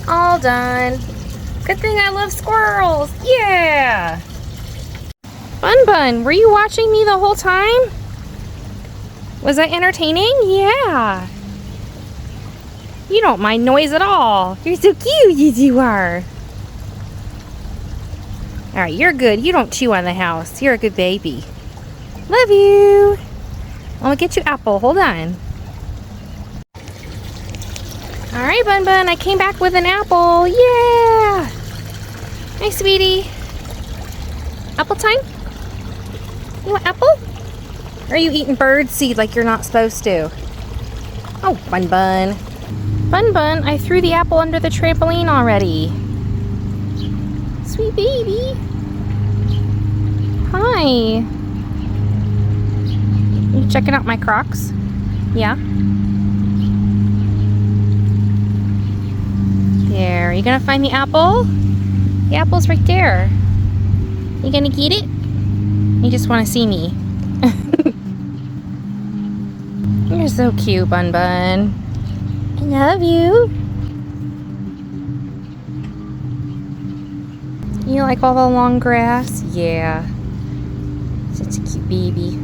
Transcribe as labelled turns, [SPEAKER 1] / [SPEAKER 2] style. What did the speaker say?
[SPEAKER 1] All done. Good thing I love squirrels. Yeah! Bun-Bun, were you watching me the whole time? Was that entertaining? Yeah. You don't mind noise at all. You're so cute, yes you are. Alright, you're good. You don't chew on the house. You're a good baby. Love you. I'll get you apple. Hold on. Alright, Bun-Bun, I came back with an apple. Yeah! Hi, sweetie. Apple time? You want apple? Or are you eating bird seed like you're not supposed to? Oh, Bun-Bun. Bun-Bun, I threw the apple under the trampoline already. Sweet baby. Hi. You checking out my Crocs? Yeah? There, are you gonna find the apple? The apple's right there. You gonna get it? You just wanna see me. You're so cute, Bun-Bun. I love you. You like all the long grass? Yeah. Such a cute baby.